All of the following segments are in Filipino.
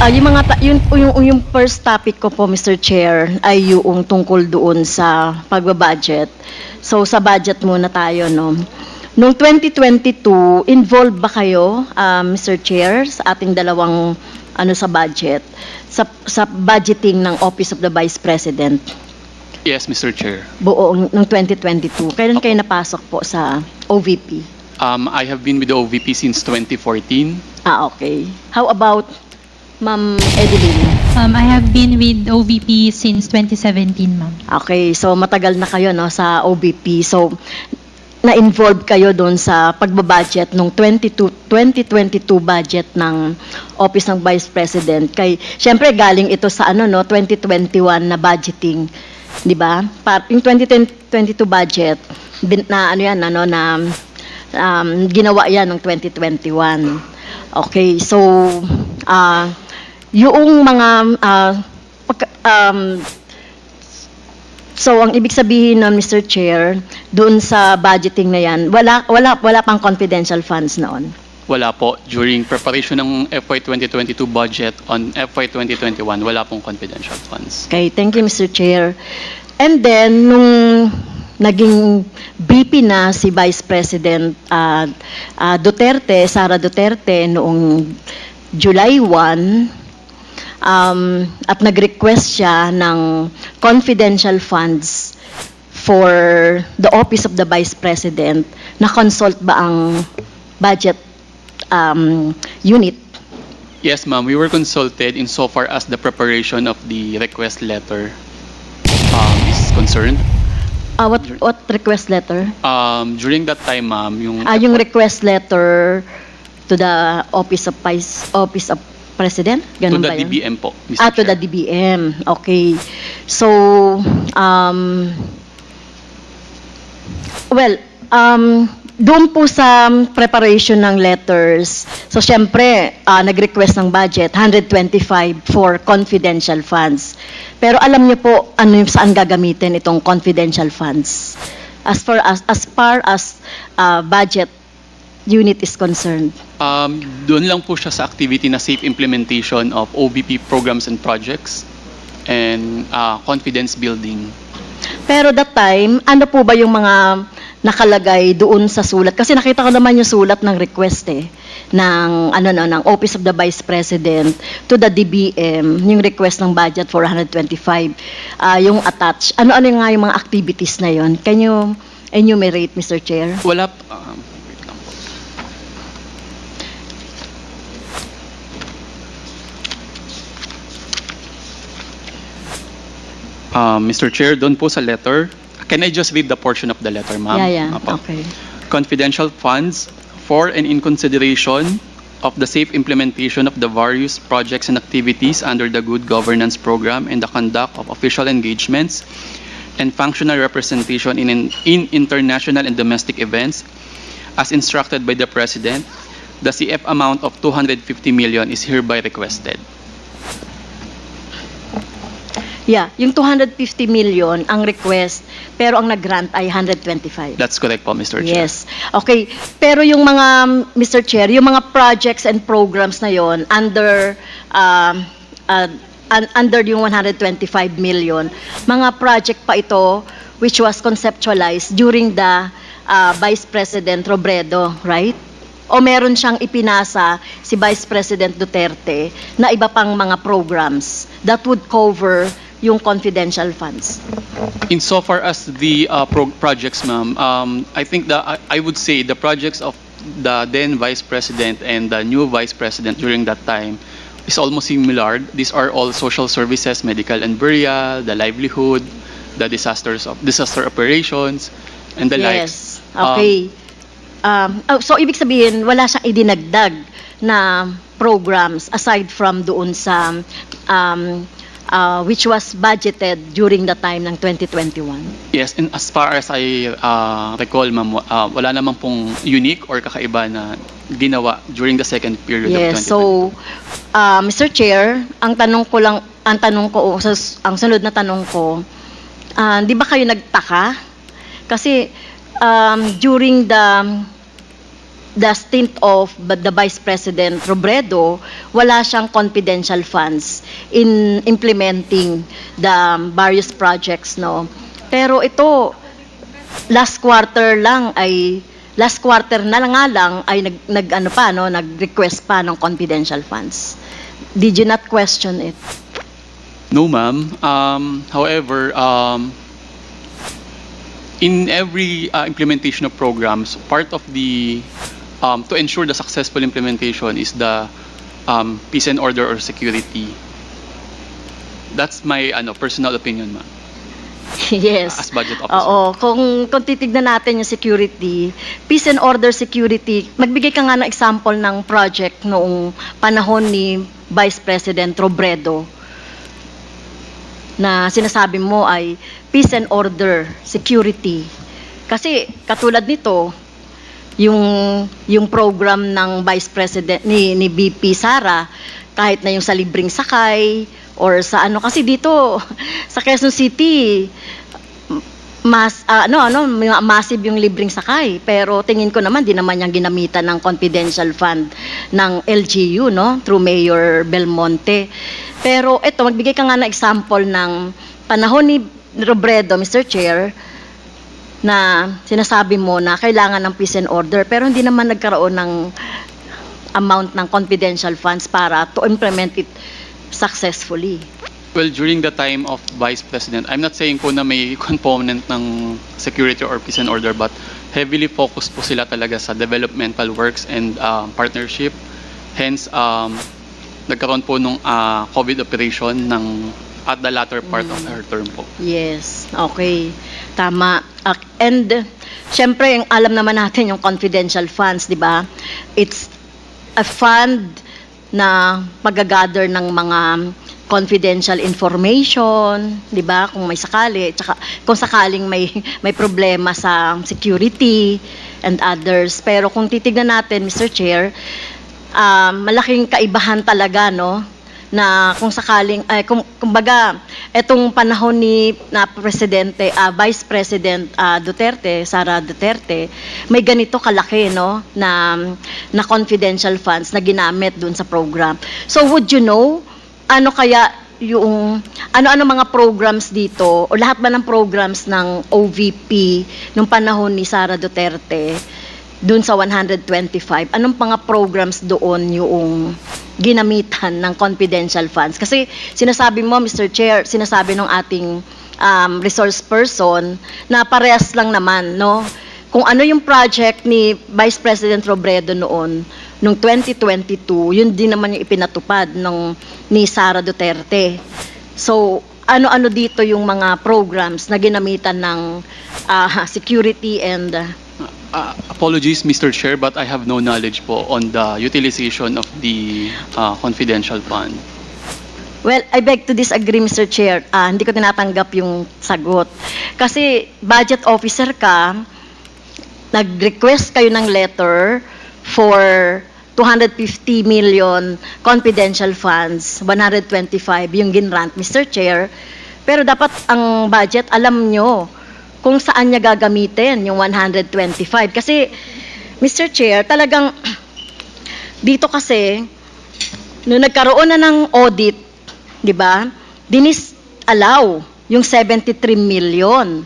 yung first topic ko po, Mr. Chair, ay yung tungkol doon sa pagbabudget. So, sa budget muna tayo, no? Noong 2022, involved ba kayo, Mr. Chair, sa ating dalawang sa budget, sa budgeting ng Office of the Vice President? Yes, Mr. Chair. Buong ng 2022. Kailan kayo napasok po sa OVP? I have been with the OVP since 2014. Okay. How about Ma'am Edeline? I have been with OVP since 2017, ma'am. Okay, so matagal na kayo no sa OVP. So na-involve kayo doon sa pagbabudget ng 2022 budget ng Office ng Vice President. Kay syempre galing ito sa 2021 na budgeting, 'di ba? Yung 2022 budget ginawa yan ng 2021. Okay, so yung mga so ang ibig sabihin nun, Mr. Chair, doon sa budgeting na yan, wala pang confidential funds noon. Wala po. During preparation ng FY 2022 budget on FY 2021, wala pong confidential funds. Okay, thank you, Mr. Chair. And then, nung naging VP na si Vice President Sara Duterte, noong July 1, at nag-request siya ng confidential funds for the Office of the Vice President. Na-consult ba ang budget unit? Yes, ma'am. We were consulted insofar as the preparation of the request letter is concerned. What request letter? During that time, ma'am, yung request letter to the Office of President? Ganun to the ba yun? DBM po, Mr. To the Chair. DBM. Okay. So, doon po sa preparation ng letters, so syempre, nag-request ng budget, 125 for confidential funds. Pero alam niyo po saan gagamitin itong confidential funds as far as budget unit is concerned? Doon lang po siya sa activity na safe implementation of OVP programs and projects and confidence building. Pero that time, ano po ba yung mga nakalagay doon sa sulat? Kasi nakita ko naman yung sulat ng request ng Office of the Vice President to the DBM, yung request ng budget for 125, yung attached. Ano-ano nga yung mga activities na yon? Can you enumerate, Mr. Chair? Wala. Mr. Chair, doon po sa letter, can I just read the portion of the letter, ma'am? Yeah. Okay. Confidential funds for and in consideration of the safe implementation of the various projects and activities under the Good Governance Program and the conduct of official engagements and functional representation in international and domestic events as instructed by the President, the CF amount of 250 million is hereby requested. Yeah, yung 250 million ang request, pero ang nag-grant ay 125. That's correct po, Mr. Chair. Yes. Okay. Pero yung mga, Mr. Chair, yung mga projects and programs na yon under yung 125 million, mga project pa ito which was conceptualized during the Vice President Robredo, right? O meron siyang ipinasa si Vice President Duterte na iba pang mga programs that would cover yung confidential funds? Insofar as the projects, ma'am, I think I would say the projects of the then Vice President and the new Vice President during that time is almost similar. These are all social services, medical and burial, the livelihood, the disaster operations, and the likes. Yes. Okay. So ibig sabihin wala siyang idinagdag na programs aside from doon sa which was budgeted during the time ng 2021. Yes, and as far as I recall, ma'am, wala namang pong unique or kakaiba na ginawa during the second period of 2021. Yes, so Mr. Chair, ang sunod na tanong ko, di ba kayo nagtaka? Kasi during the the stint of the Vice President Robredo, wala siyang confidential funds in implementing the various projects, no. Pero ito, last quarter na nga lang ay nag-request pa ng confidential funds. Did you not question it? No, ma'am. However, in every implementation of programs, part of the to ensure the successful implementation is the peace and order or security. That's my personal opinion, ma'am. Yes. As budget officer. Oo. Kung titignan natin yung security, peace and order security, magbigay ka nga ng example ng project noong panahon ni Vice President Robredo na sinasabi mo ay peace and order security. Kasi katulad nito, yung program ng Vice President ni VP Sara, kahit na yung sa libreng sakay or sa kasi dito sa Quezon City massive yung libreng sakay, pero tingin ko naman di naman yung ginamitan ng confidential fund ng LGU, no, through Mayor Belmonte. Pero eto, magbigay ka nga ng example ng panahon ni Robredo, Mr. Chair, na sinasabi mo na kailangan ng peace and order, pero hindi naman nagkaroon ng amount ng confidential funds para to implement it successfully. Well, during the time of Vice President, I'm not saying po na may component ng security or peace and order, but heavily focused po sila talaga sa developmental works and partnership. Hence, nagkaroon po nung COVID operation at the latter part of her term po. Yes, okay. Tama. And syempre, alam naman natin yung confidential funds, di ba? It's a fund na magagather ng mga confidential information, 'di ba? Kung may sakali, tsaka kung sakaling may problema sa security and others. Pero kung titignan natin, Mr. Chair, malaking kaibahan talaga, no? Na kung sakaling kumbaga etong panahon ni Vice President Duterte, Sara Duterte, may ganito kalaki, no, na confidential funds na ginamit dun sa program. So would you know ano kaya yung ano mga programs dito o lahat ba ng programs ng OVP nung panahon ni Sara Duterte dun sa 125, anong mga programs doon yung ginamitan ng confidential funds? Kasi sinasabi mo, Mr. Chair, sinasabi ng ating resource person na parehas lang naman, no? Kung ano yung project ni Vice President Robredo noong 2022, yun din naman yung ipinatupad ni Sara Duterte. So, ano-ano dito yung mga programs na ginamitan ng security and apologies, Mr. Chair, but I have no knowledge po on the utilization of the confidential fund. Well, I beg to disagree, Mr. Chair. Hindi ko tinatanggap yung sagot. Kasi budget officer ka, nag-request kayo ng letter for 250 million confidential funds, 125 yung ginrant, Mr. Chair. Pero dapat ang budget, alam nyo kung saan niya gagamitin yung 125. Kasi, Mr. Chair, talagang dito kasi, nung nagkaroon na ng audit, di ba, dinis-allow yung 73 million.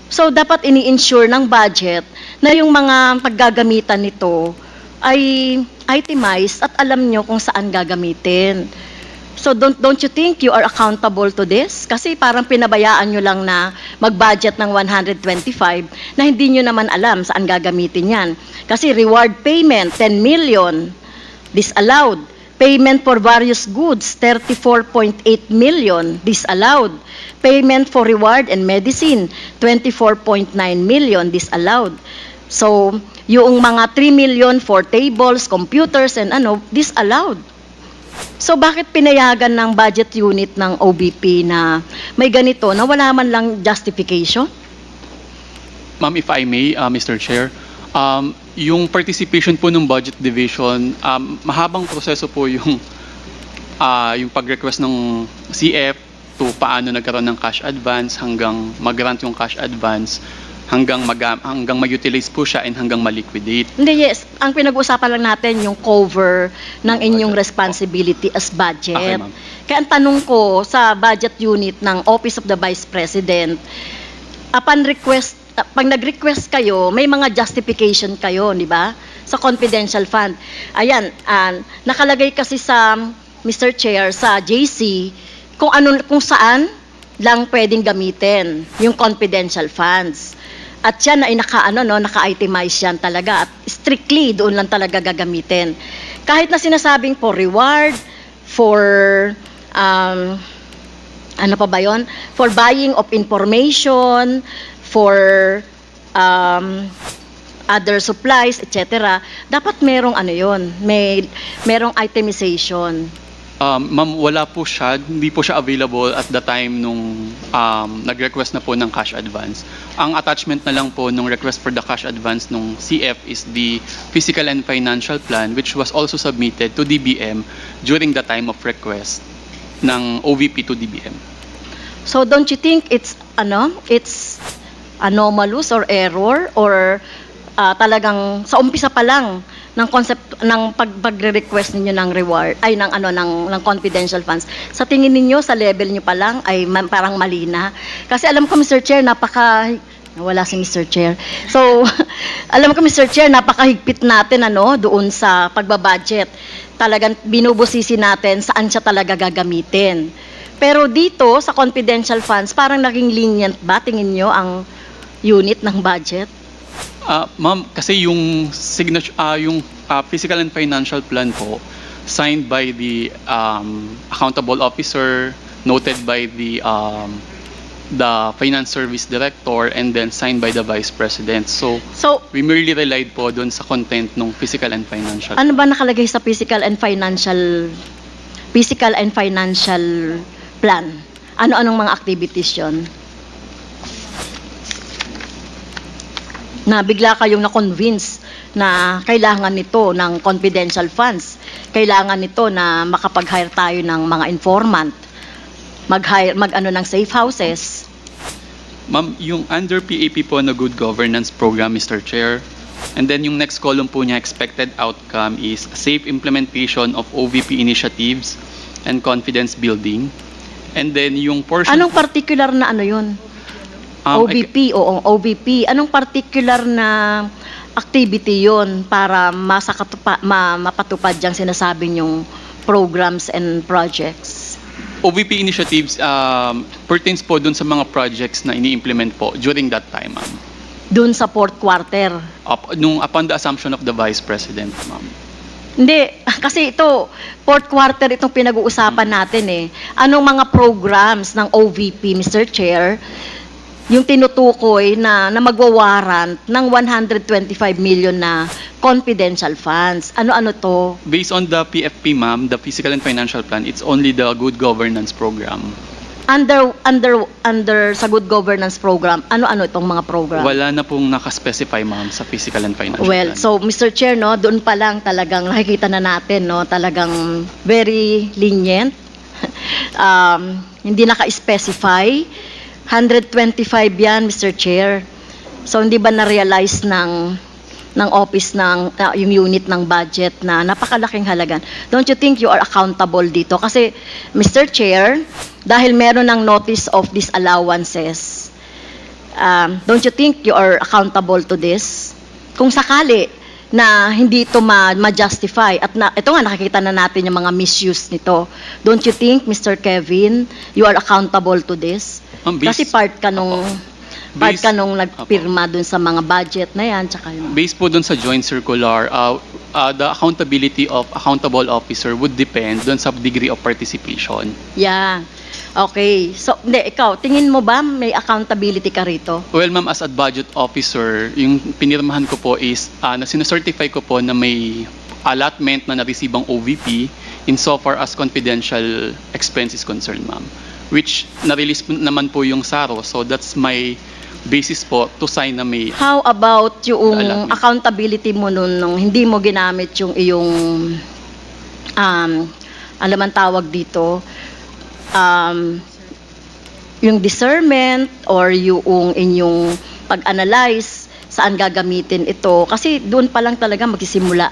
So, dapat ini-ensure ng budget na yung mga paggagamitan nito ay itemized at alam nyo kung saan gagamitin. So, don't you think you are accountable to this? Kasi parang pinabayaan nyo lang na mag-budget ng 125 na hindi nyo naman alam saan gagamitin yan. Kasi reward payment, 10 million, disallowed. Payment for various goods, 34.8 million, disallowed. Payment for reward and medicine, 24.9 million, disallowed. So, yung mga 3 million for tables, computers, and disallowed. So, bakit pinayagan ng budget unit ng OBP na may ganito na wala man lang justification? Ma'am, if I may, Mr. Chair, yung participation po ng budget division, mahabang proseso po yung pag-request ng CF to paano nagkaroon ng cash advance hanggang mag-grant yung cash advance. hanggang ma-utilize po siya and hanggang ma-liquidate. Hindi, yes. Ang pinag-uusapan lang natin yung cover ng inyong responsibility as budget. Okay, ma'am. Kaya ang tanong ko sa budget unit ng Office of the Vice President, upon request, pag nag-request kayo, may mga justification kayo, di ba? Sa confidential fund. Ayan, nakalagay kasi sa Mr. Chair, sa JC, kung saan lang pwedeng gamitin yung confidential funds. At yan ay naka-itemize yan talaga. At strictly, doon lang talaga gagamitin. Kahit na sinasabing for reward, for, ano pa ba yun? For buying of information, for other supplies, etc. Dapat merong merong itemization. Ma'am, wala po siya, hindi po siya available at the time nung nag-request na po ng cash advance. Ang attachment na lang po nung request for the cash advance nung CF is the Physical and Financial Plan, which was also submitted to DBM during the time of request ng OVP to DBM. So don't you think it's anomalous or error or talagang sa umpisa pa lang ng concept ng pagre-request ninyo ng reward ay ng confidential funds, sa tingin ninyo sa level niyo pa lang ay parang mali na? Kasi alam ko, Mr. Chair, wala si Mr. Chair. So alam ko, Mr. Chair, napakahigpit natin doon sa pagbabudget. Talagang binubusisi natin saan siya talaga gagamitin. Pero dito sa confidential funds, parang naging lenient ba tingin niyo ang unit ng budget? Ma'am, kasi yung Physical and Financial Plan po, signed by the accountable officer, noted by the Finance Service Director, and then signed by the Vice President. So we merely relied po doon sa content ng Physical and Financial. Ano ba nakalagay sa Physical and Financial Plan? Ano-anong mga activities yun? Na bigla kayong na-convince na kailangan nito ng confidential funds. Kailangan nito na makapag-hire tayo ng mga informant. Ng safe houses. Ma'am, yung under PAP po na Good Governance Program, Mr. Chair, and then yung next column po niya, expected outcome is safe implementation of OVP initiatives and confidence building. And then yung portion... Anong particular na yun? OVP, OVP. Anong particular na activity yon para mapatupad yung sinasabi niyong programs and projects? OVP initiatives pertains po dun sa mga projects na ini-implement po during that time, ma'am. Dun sa fourth quarter? Upon the assumption of the Vice President, ma'am. Hindi, kasi ito, fourth quarter itong pinag-uusapan natin Anong mga programs ng OVP, Mr. Chair, yung tinutukoy na magwawarrant ng 125 million na confidential funds? Ano-ano to? Based on the PFP, ma'am, the Physical and Financial Plan, it's only the Good Governance Program. Under sa Good Governance Program, ano-ano itong mga program? Wala na pong nakaspecify, ma'am, sa Physical and Financial Plan. So Mr. Chair, doon pa lang talagang nakikita na natin, talagang very lenient. Hindi naka-specify. 125 yan, Mr. Chair. So hindi ba na-realize ng office yung unit ng budget na napakalaking halagan? Don't you think you are accountable dito? Kasi, Mr. Chair, dahil meron ng notice of disallowances, don't you think you are accountable to this? Kung sakali na hindi ito ma-justify at ito nga nakikita na natin yung mga misuse nito, don't you think, Mr. Kevin, you are accountable to this? Kasi part ka nung nagpirma dun sa mga budget na yan. Tsaka yun. Based po dun sa joint circular, the accountability of accountable officer would depend dun sa degree of participation. Yeah. Okay. So, ikaw, tingin mo ba may accountability ka rito? Well, ma'am, as a budget officer, yung pinirmahan ko po is, na sinucertify ko po na may allotment na na-receive ang OVP insofar as confidential expense is concerned, ma'am. Which na-release naman po yung SARO. So that's my basis po to sign na may... How about yung accountability mo nung hindi mo ginamit yung iyong, alam ang tawag dito, yung discernment or yung inyong pag-analyze saan gagamitin ito. Kasi doon pa lang talaga magsisimula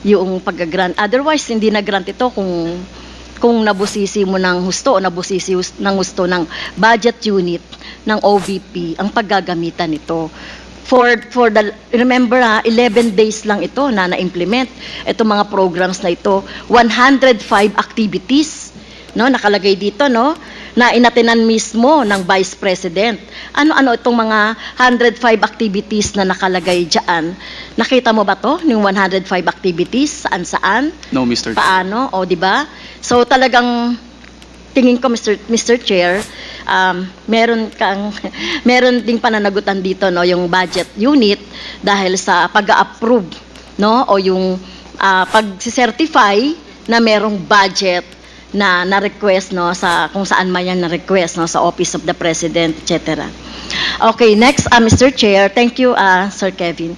yung pag-grant. Otherwise, hindi na grant ito kung nabusisi mo ng husto o nabusisi ng husto ng budget unit ng OVP ang paggagamitan nito. Remember 11 days lang ito na na-implement itong mga programs na ito. 105 activities, no, nakalagay dito, no, na inatinan mismo ng Vice President. Ano-ano itong mga 105 activities na nakalagay diyan? Nakita mo ba to? Yung 105 activities, saan-saan? No, Mr. Chair. Paano? O, di ba? So talagang tingin ko, Mr. Chair, meron ding pananagutan dito, no, yung budget unit dahil sa pag-approve, no, o yung pag-certify na merong budget na request, no, sa kung saan man yan na request, no, sa Office of the President, etc. Okay, next, Mr. Chair. Thank you, Sir Kevin.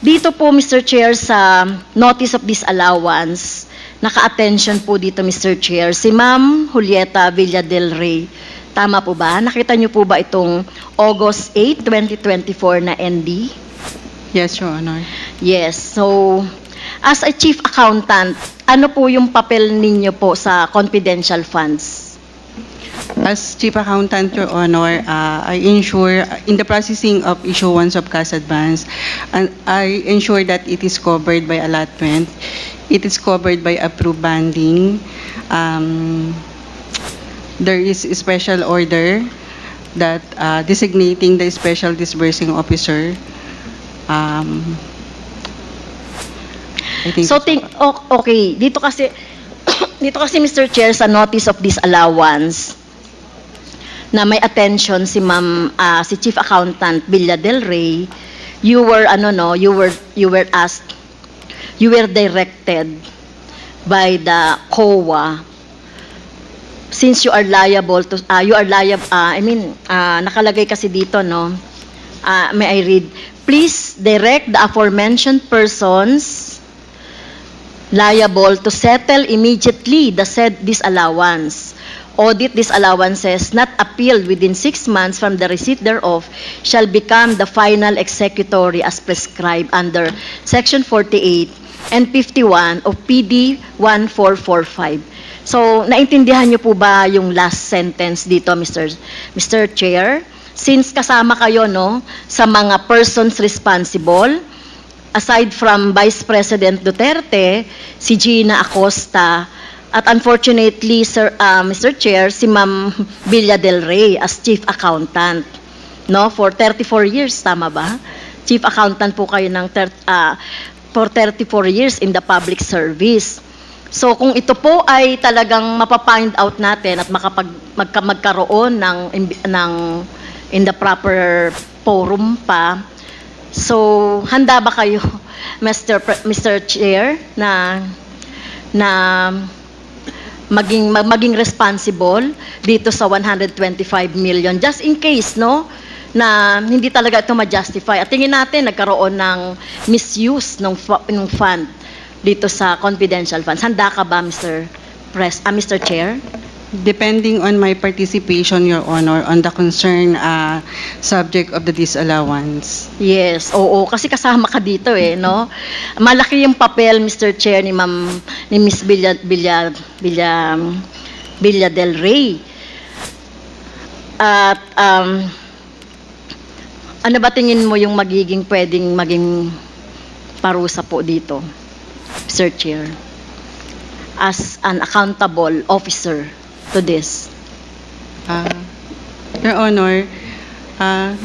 Dito po, Mr. Chair, sa notice of disallowance, naka-attention po dito, Mr. Chair, si Ma'am Julieta Villa del Rey. Tama po ba? Nakita niyo po ba itong August 8, 2024 na ND? Yes, Your Honor. Yes. So, as a Chief Accountant, ano po yung papel ninyo po sa confidential funds? As Chief Accountant, Your Honor, I ensure in the processing of issuance of cash advance, and I ensure that it is covered by allotment. It is covered by approved banding. There is a special order that designating the special disbursing officer. I think So, okay, dito kasi Mr. Chair, sa notice of disallowance, na may attention si Ma'am, si Chief Accountant Villa del Rey, you were asked, you were directed by the COA, since you are liable to, nakalagay kasi dito, no, may I read, please direct the aforementioned persons liable to settle immediately the said disallowance. Audit disallowances not appealed within 6 months from the receipt thereof shall become the final executory as prescribed under Section 48 and 51 of PD 1445. So, naintindihan niyo po ba yung last sentence dito, Mr. Chair? Since kasama kayo, no, sa mga persons responsible, aside from Vice President Duterte, si Gina Acosta, at unfortunately, Mr. Chair, si Ma'am Villa del Rey as Chief Accountant, no, for 34 years, tama ba? Chief Accountant po kayo ng for 34 years in the public service. So kung ito po ay talagang mapapind out natin at magkaroon ng in the proper forum pa, so handa ba kayo, Mr. Chair, na maging responsible dito sa 125 million just in case, no, na hindi talaga ito ma-justify. At tingin natin nagkaroon ng misuse ng fund dito sa confidential funds. Handa ka ba, Mr. Chair? Depending on my participation, Your Honor, on the concerned subject of the disallowance. Yes, oo, kasi kasama ka dito no. Malaki yung papel, Mr. Chair, ni Miss Villa del Rey. At ano ba tingin mo yung pwedeng maging parusa po dito, Mr. Chair, as an accountable officer to this? Your Honor,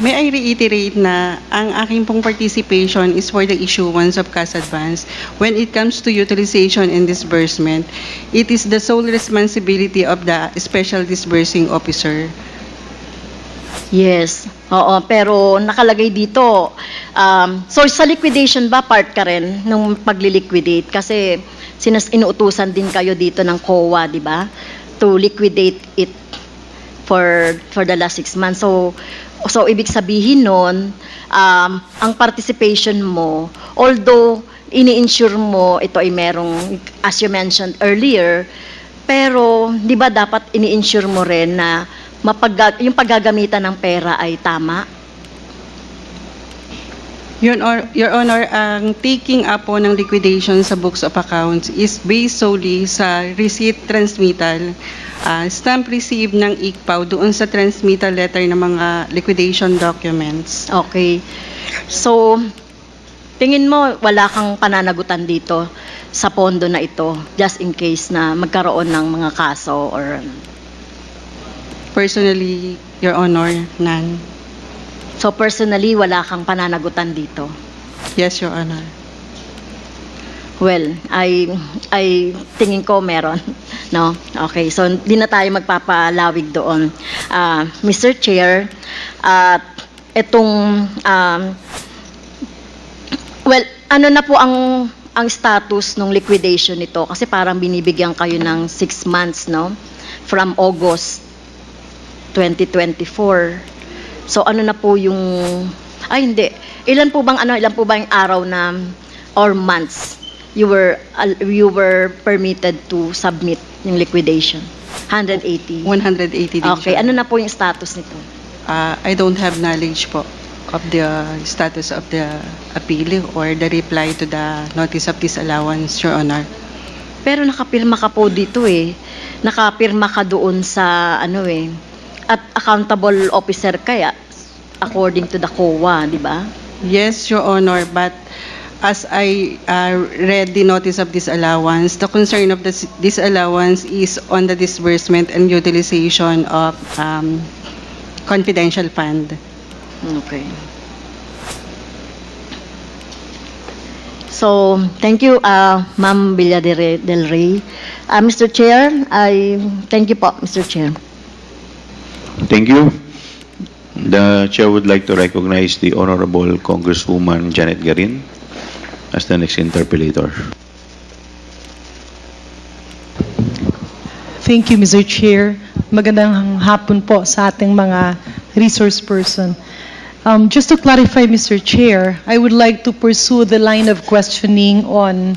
may I reiterate na ang aking pong participation is for the issuance of cash advance. When it comes to utilization and disbursement, it is the sole responsibility of the special disbursing officer. Yes, oo, pero nakalagay dito, so sa liquidation ba, part ka rin nung pagli-liquidate? Kasi inuutusan din kayo dito ng COA, di ba? To liquidate it for the last 6 months. So ibig sabihin nun, ang participation mo, although ini-insure mo, ito ay merong, as you mentioned earlier, pero di ba dapat ini-insure mo rin na yung paggagamitan ng pera ay tama? Your Honor, ang taking up po ng liquidation sa books of accounts is based solely sa receipt transmittal, stamp receive ng ICPAW doon sa transmittal letter ng mga liquidation documents. Okay. So, tingin mo wala kang pananagutan dito sa pondo na ito just in case na magkaroon ng mga kaso or... Personally, Your Honor, none. So personally, wala kang pananagutan dito? Yes, Your Honor. Well, I tingin ko meron. No? Okay, so hindi na tayo magpapalawig doon. Mr. Chair, itong well, ano na po ang status ng liquidation nito? Kasi parang binibigyan kayo ng 6 months, no? From August 2024. So ano na po yung hindi. Ilan po bang araw na or months you were permitted to submit yung liquidation? 180. 180 days. Okay, ano na po yung status nito? I don't have knowledge po of the status of the appeal or the reply to the notice of disallowance, Your Honor. Pero nakapirma ka po dito eh. Nakapirma ka doon sa at accountable officer kaya according to the COA, di ba? Yes, Your Honor, but as I read the notice of disallowance, the concern of the disallowance is on the disbursement and utilization of confidential fund. Okay. So, thank you, Ma'am Villa del Rey. Mr. Chair, thank you po, Mr. Chair. Thank you. The Chair would like to recognize the Honorable Congresswoman Janet Garin as the next interpellator. Thank you, Mr. Chair. Magandang hapon po sa ating mga resource person. Just to clarify, Mr. Chair, I would like to pursue the line of questioning on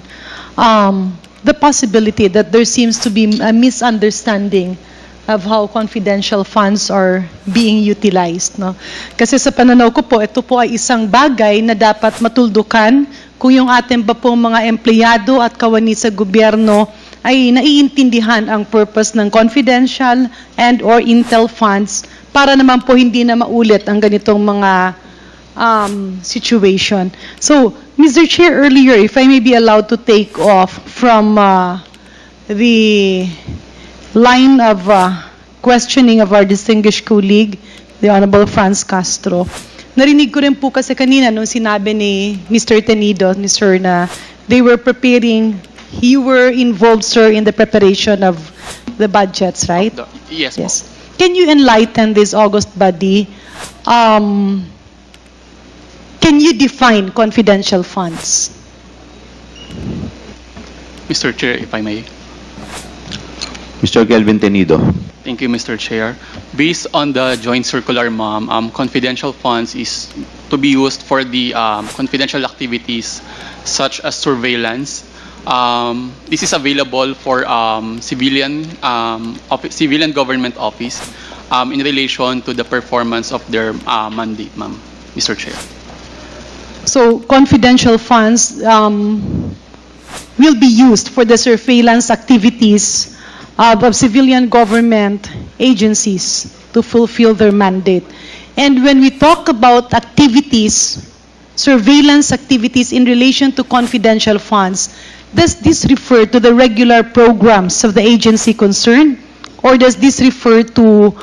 the possibility that there seems to be a misunderstanding of how confidential funds are being utilized. No? Kasi sa pananaw ko po, ito po ay isang bagay na dapat matuldukan kung yung ating ba pong mga empleyado at kawani sa gobyerno ay naiintindihan ang purpose ng confidential and or intel funds para naman po hindi na maulit ang ganitong mga situation. So, Mr. Chair, earlier, if I may be allowed to take off from the line of questioning of our distinguished colleague, the Honorable Franz Castro. Narinig ko rin po kasi kanina nung sinabi ni Mr. Tenido, ni Sir, na they were preparing, you were involved, sir, in the preparation of the budgets, right? Yes. Yes. Can you enlighten this August body? Can you define confidential funds? Mr. Chair, if I may. Mr. Kelvin Tenido. Thank you, Mr. Chair. Based on the joint circular, ma'am, confidential funds is to be used for the confidential activities such as surveillance. This is available for civilian government office in relation to the performance of their mandate, ma'am, Mr. Chair. So confidential funds will be used for the surveillance activities of civilian government agencies to fulfill their mandate. And when we talk about activities, surveillance activities in relation to confidential funds, does this refer to the regular programs of the agency concerned, or does this refer to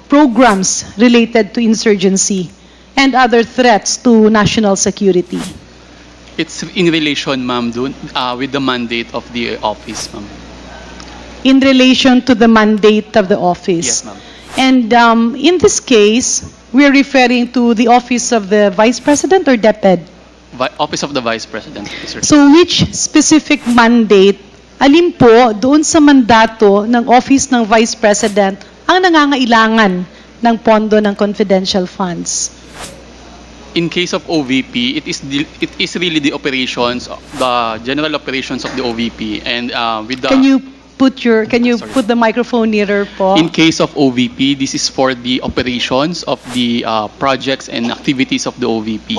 programs related to insurgency and other threats to national security? It's in relation, ma'am, with the mandate of the office, ma'am. In relation to the mandate of the office. Yes, ma'am. And in this case, we're referring to the office of the Vice President or DepEd? Office of the Vice President, Mr. Chair. So which specific mandate, alin po doon sa mandato ng Office ng Vice President ang nangangailangan ng pondo ng confidential funds? In case of OVP, it is really the operations, the general operations of the OVP, and with the. Can you put the microphone nearer po? In case of OVP, this is for the operations of the projects and activities of the OVP.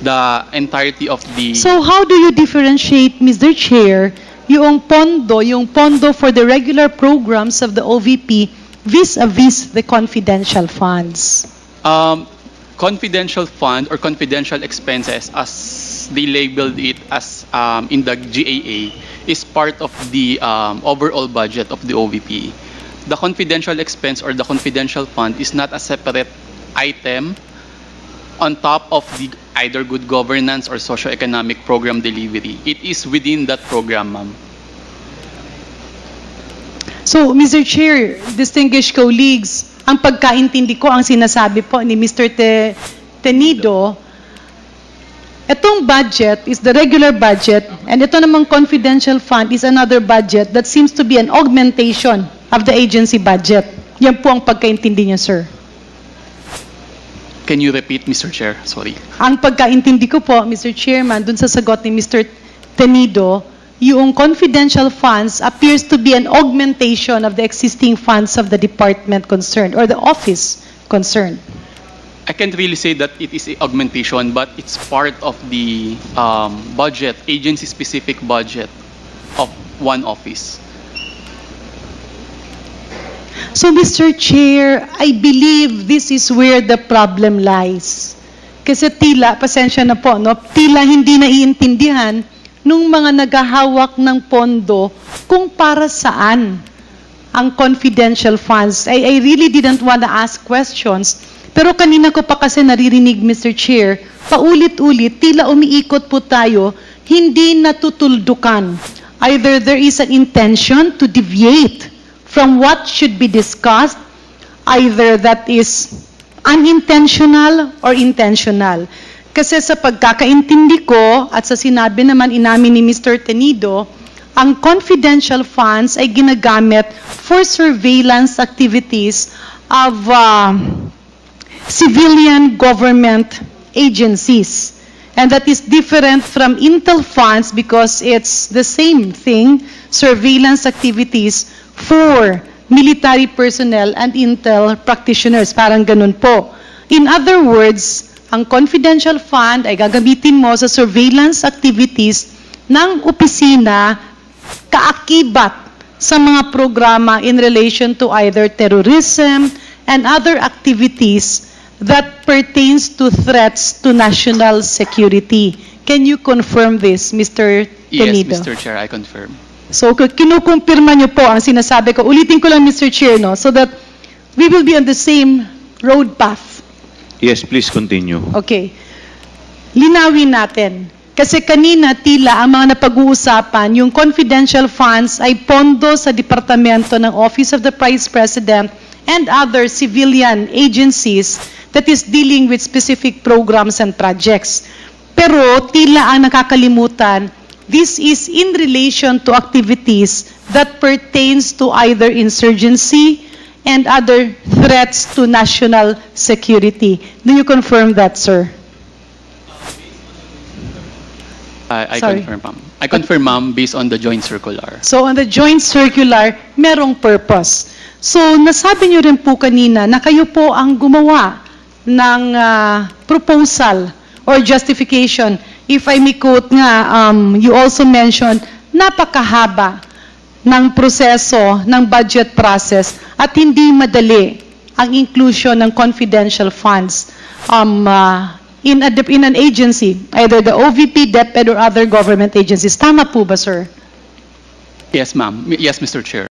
The entirety of the... So how do you differentiate, Mr. Chair, yung pondo for the regular programs of the OVP vis-a-vis the confidential funds? Confidential fund or confidential expenses, as they labeled it as in the GAA, is part of the overall budget of the OVP. The confidential expense or the confidential fund is not a separate item on top of the either good governance or socio-economic program delivery. It is within that program, ma'am. So, Mr. Chair, distinguished colleagues, ang pagkaintindi ko, ang sinasabi po ni Mr. Tenido, itong budget is the regular budget, and ito namang confidential fund is another budget that seems to be an augmentation of the agency budget. Yan po ang pagkaintindi niyo, sir. Can you repeat, Mr. Chair? Sorry. Ang pagkaintindi ko po, Mr. Chairman, dun sa sagot ni Mr. Tenido, yung confidential funds appears to be an augmentation of the existing funds of the department concerned or the office concerned. I can't really say that it is an augmentation, but it's part of the budget, agency-specific budget of one office. So, Mr. Chair, I believe this is where the problem lies. Kasi tila, pasensya na po, no? Tila hindi naiintindihan nung mga naghahawak ng pondo kung para saan ang confidential funds. I really didn't want to ask questions. Pero kanina ko pa kasi naririnig, Mr. Chair, paulit-ulit, tila umiikot po tayo, hindi natutuldukan. Either there is an intention to deviate from what should be discussed, either that is unintentional or intentional. Kasi sa pagkakaintindi ko at sa sinabi naman inamin ni Mr. Tenido, ang confidential funds ay ginagamit for surveillance activities of civilian government agencies. And that is different from intel funds because it's the same thing, surveillance activities for military personnel and intel practitioners. Parang ganun po. In other words, ang confidential fund ay gagamitin mo sa surveillance activities ng opisina kaakibat sa mga programa in relation to either terrorism and other activities that pertains to threats to national security. Can you confirm this, Mr. Tenido? Yes, Mr. Chair, I confirm. So, kinukumpirma niyo po ang sinasabi ko. Ulitin ko lang, Mr. Chair, no? So that we will be on the same road path. Yes, please continue. Okay. Linawin natin. Kasi kanina, tila, ang mga napag-uusapan, yung confidential funds ay pondo sa departamento ng Office of the Vice President and other civilian agencies that is dealing with specific programs and projects. Pero tila ang nakakalimutan, this is in relation to activities that pertains to either insurgency and other threats to national security. Do you confirm that, sir? I Sorry. confirm, ma'am. I confirm, ma'am, based on the joint circular. So on the joint circular, merong purpose. So nasabi niyo rin po kanina na kayo po ang gumawa ng proposal or justification. If I may quote nga, you also mentioned, napakahaba ng proseso ng budget process at hindi madali ang inclusion ng confidential funds in an agency, either the OVP, DepEd, or other government agencies. Tama po ba, sir? Yes, ma'am. Yes, Mr. Chair.